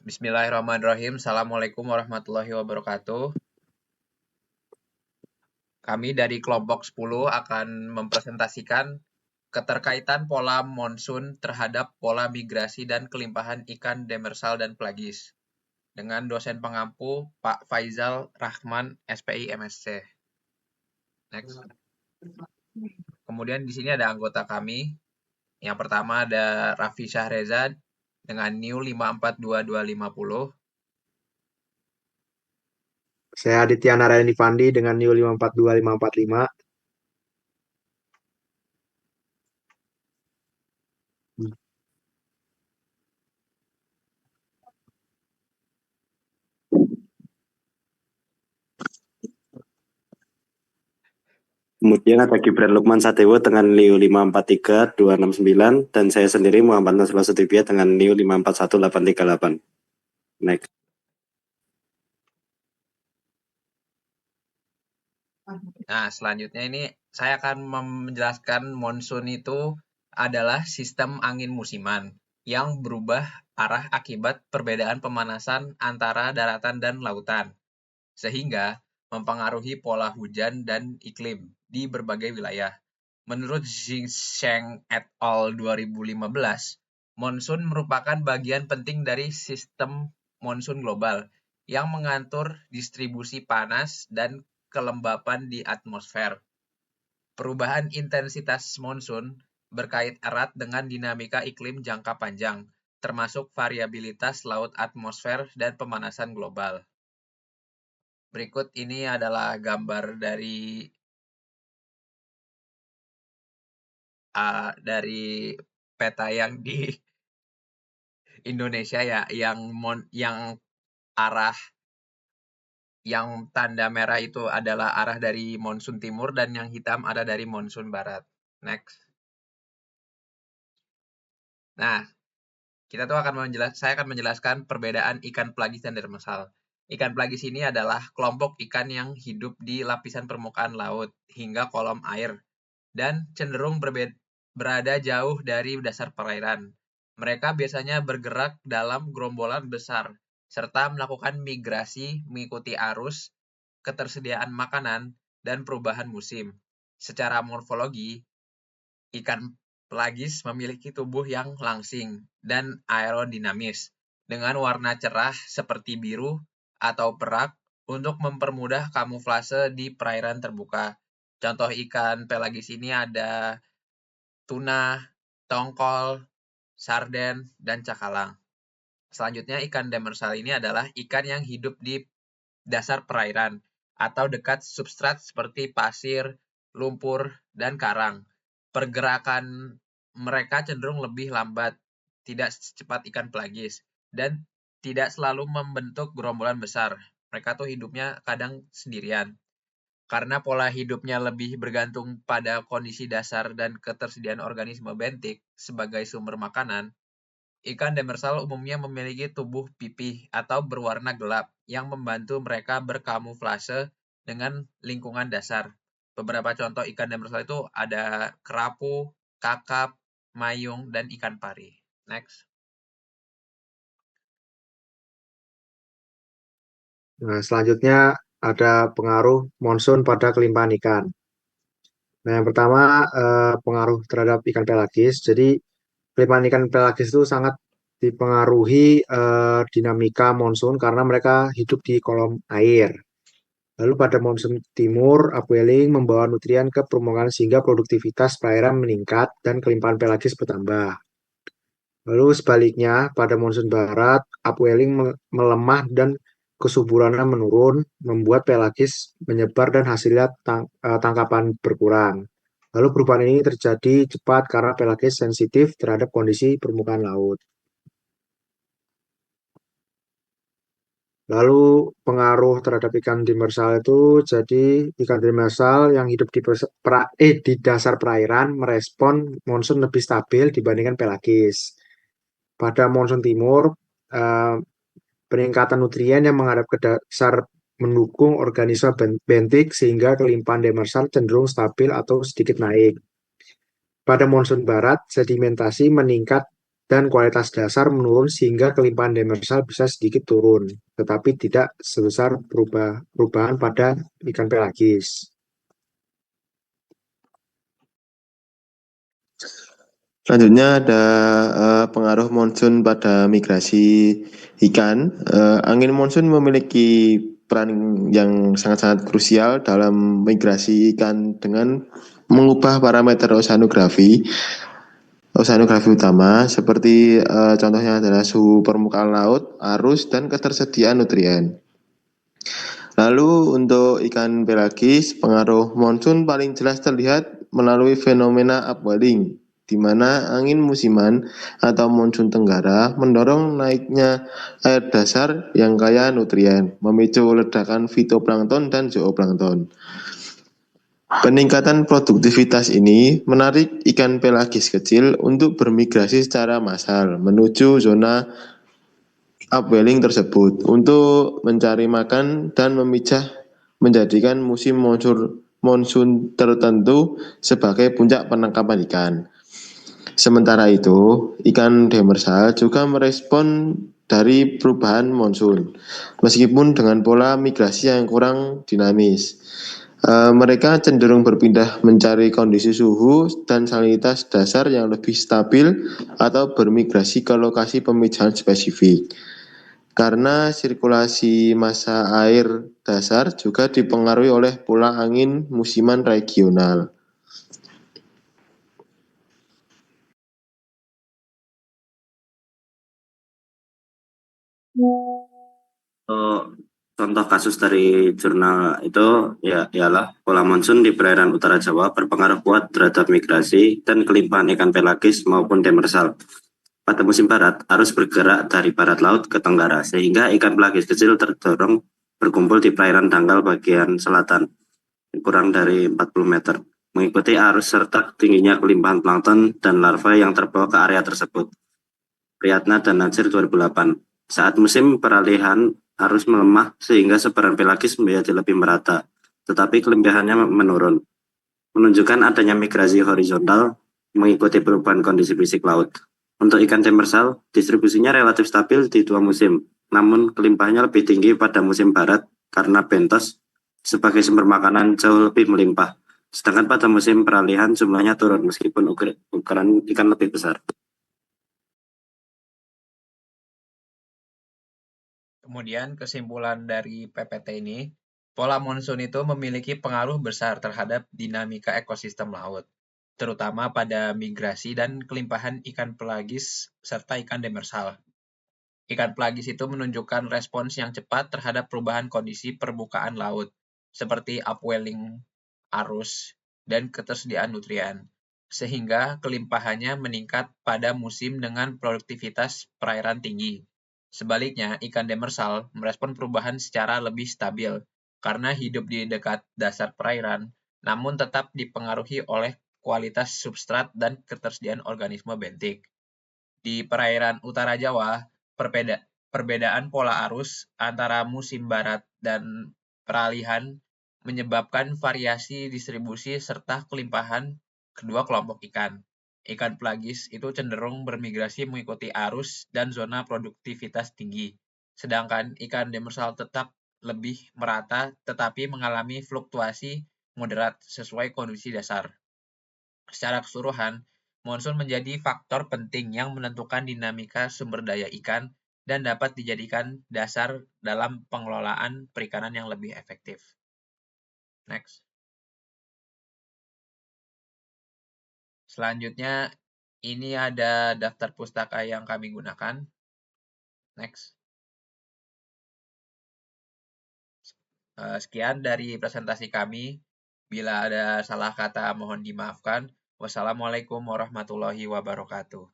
Bismillahirrahmanirrahim. Assalamualaikum warahmatullahi wabarakatuh. Kami dari kelompok 10 akan mempresentasikan keterkaitan pola monsun terhadap pola migrasi dan kelimpahan ikan demersal dan pelagis dengan dosen pengampu Pak Faizal Rahman, SPI MSc. Next. Kemudian di sini ada anggota kami. Yang pertama ada Raffi Syahreza dengan NIU 542250. Saya Aditya Narayani Fandi dengan NIU 542545. Kemudian ada Gibran Lukman Sadewo dengan NIU 543269 dan saya sendiri Muhammad Nasrullah Sutibia dengan NIU 541838. Next. Nah, selanjutnya ini saya akan menjelaskan monsun itu adalah sistem angin musiman yang berubah arah akibat perbedaan pemanasan antara daratan dan lautan, sehingga mempengaruhi pola hujan dan iklim di berbagai wilayah. Menurut Zheng et al. 2015, monsun merupakan bagian penting dari sistem monsun global yang mengatur distribusi panas dan kelembapan di atmosfer. Perubahan intensitas monsun berkait erat dengan dinamika iklim jangka panjang, termasuk variabilitas laut atmosfer dan pemanasan global. Berikut ini adalah gambar dari peta yang di Indonesia ya, yang arah yang tanda merah itu adalah arah dari monsun timur dan yang hitam ada dari monsun barat. Next. Nah, saya akan menjelaskan perbedaan ikan pelagis dan demersal. Ikan pelagis ini adalah kelompok ikan yang hidup di lapisan permukaan laut hingga kolom air dan cenderung berada jauh dari dasar perairan. Mereka biasanya bergerak dalam gerombolan besar serta melakukan migrasi mengikuti arus, ketersediaan makanan, dan perubahan musim. Secara morfologi, ikan pelagis memiliki tubuh yang langsing dan aerodinamis dengan warna cerah seperti biru atau perak untuk mempermudah kamuflase di perairan terbuka. Contoh ikan pelagis ini ada tuna, tongkol, sarden, dan cakalang. Selanjutnya, ikan demersal ini adalah ikan yang hidup di dasar perairan atau dekat substrat seperti pasir, lumpur, dan karang. Pergerakan mereka cenderung lebih lambat, tidak secepat ikan pelagis, dan tidak selalu membentuk gerombolan besar. Mereka tuh hidupnya kadang sendirian. Karena pola hidupnya lebih bergantung pada kondisi dasar dan ketersediaan organisme bentik sebagai sumber makanan, ikan demersal umumnya memiliki tubuh pipih atau berwarna gelap yang membantu mereka berkamuflase dengan lingkungan dasar. Beberapa contoh ikan demersal itu ada kerapu, kakap, mayung, dan ikan pari. Next. Nah, selanjutnya ada pengaruh monsun pada kelimpahan ikan. Nah, yang pertama pengaruh terhadap ikan pelagis. Jadi, kelimpahan ikan pelagis itu sangat dipengaruhi dinamika monsun karena mereka hidup di kolom air. Lalu pada monsun timur, upwelling membawa nutrien ke permukaan sehingga produktivitas perairan meningkat dan kelimpahan pelagis bertambah. Lalu sebaliknya, pada monsun barat, upwelling melemah dan kesuburannya menurun, membuat pelagis menyebar dan hasilnya tangkapan berkurang. Lalu perubahan ini terjadi cepat karena pelagis sensitif terhadap kondisi permukaan laut. Lalu pengaruh terhadap ikan demersal itu, jadi ikan demersal yang hidup di dasar perairan merespon monsun lebih stabil dibandingkan pelagis. Pada monsun timur, eh, peningkatan nutrien yang menghadap ke dasar mendukung organisme bentik sehingga kelimpahan demersal cenderung stabil atau sedikit naik. Pada monsun barat, sedimentasi meningkat dan kualitas dasar menurun sehingga kelimpahan demersal bisa sedikit turun, tetapi tidak sebesar perubahan pada ikan pelagis. Selanjutnya ada pengaruh monsun pada migrasi ikan. Angin monsun memiliki peran yang sangat-sangat krusial dalam migrasi ikan dengan mengubah parameter oseanografi utama seperti contohnya adalah suhu permukaan laut, arus, dan ketersediaan nutrien. Lalu untuk ikan pelagis, pengaruh monsun paling jelas terlihat melalui fenomena upwelling, di mana angin musiman atau monsun tenggara mendorong naiknya air dasar yang kaya nutrien, memicu ledakan fitoplankton dan zooplankton. Peningkatan produktivitas ini menarik ikan pelagis kecil untuk bermigrasi secara massal menuju zona upwelling tersebut untuk mencari makan dan menjadikan musim monsun tertentu sebagai puncak penangkapan ikan. Sementara itu, ikan demersal juga merespon dari perubahan monsun, meskipun dengan pola migrasi yang kurang dinamis. Mereka cenderung berpindah mencari kondisi suhu dan salinitas dasar yang lebih stabil atau bermigrasi ke lokasi pemijahan spesifik. Karena sirkulasi massa air dasar juga dipengaruhi oleh pola angin musiman regional. Contoh kasus dari jurnal itu ialah pola monsun di perairan utara Jawa berpengaruh kuat terhadap migrasi dan kelimpahan ikan pelagis maupun demersal. Pada musim barat, arus bergerak dari barat laut ke tenggara, sehingga ikan pelagis kecil terdorong berkumpul di perairan dangkal bagian selatan, kurang dari 40 meter, mengikuti arus serta tingginya kelimpahan plankton dan larva yang terbawa ke area tersebut. Priyatna dan Natsir 2008. Saat musim peralihan, arus melemah sehingga sebaran pelagis menjadi lebih merata, tetapi kelimpahannya menurun, menunjukkan adanya migrasi horizontal mengikuti perubahan kondisi fisik laut. Untuk ikan demersal, distribusinya relatif stabil di dua musim, namun kelimpahannya lebih tinggi pada musim barat karena bentos sebagai sumber makanan jauh lebih melimpah. Sedangkan pada musim peralihan jumlahnya turun meskipun ukuran ikan lebih besar. Kemudian kesimpulan dari PPT ini, pola monsun itu memiliki pengaruh besar terhadap dinamika ekosistem laut, terutama pada migrasi dan kelimpahan ikan pelagis serta ikan demersal. Ikan pelagis itu menunjukkan respons yang cepat terhadap perubahan kondisi permukaan laut, seperti upwelling arus dan ketersediaan nutrien, sehingga kelimpahannya meningkat pada musim dengan produktivitas perairan tinggi. Sebaliknya, ikan demersal merespon perubahan secara lebih stabil karena hidup di dekat dasar perairan, namun tetap dipengaruhi oleh kualitas substrat dan ketersediaan organisme bentik. Di perairan utara Jawa, perbedaan pola arus antara musim barat dan peralihan menyebabkan variasi distribusi serta kelimpahan kedua kelompok ikan. Ikan pelagis itu cenderung bermigrasi mengikuti arus dan zona produktivitas tinggi, sedangkan ikan demersal tetap lebih merata tetapi mengalami fluktuasi moderat sesuai kondisi dasar. Secara keseluruhan, monsun menjadi faktor penting yang menentukan dinamika sumber daya ikan dan dapat dijadikan dasar dalam pengelolaan perikanan yang lebih efektif. Next. Selanjutnya, ini ada daftar pustaka yang kami gunakan. Next. Sekian dari presentasi kami. Bila ada salah kata mohon dimaafkan. Wassalamualaikum warahmatullahi wabarakatuh.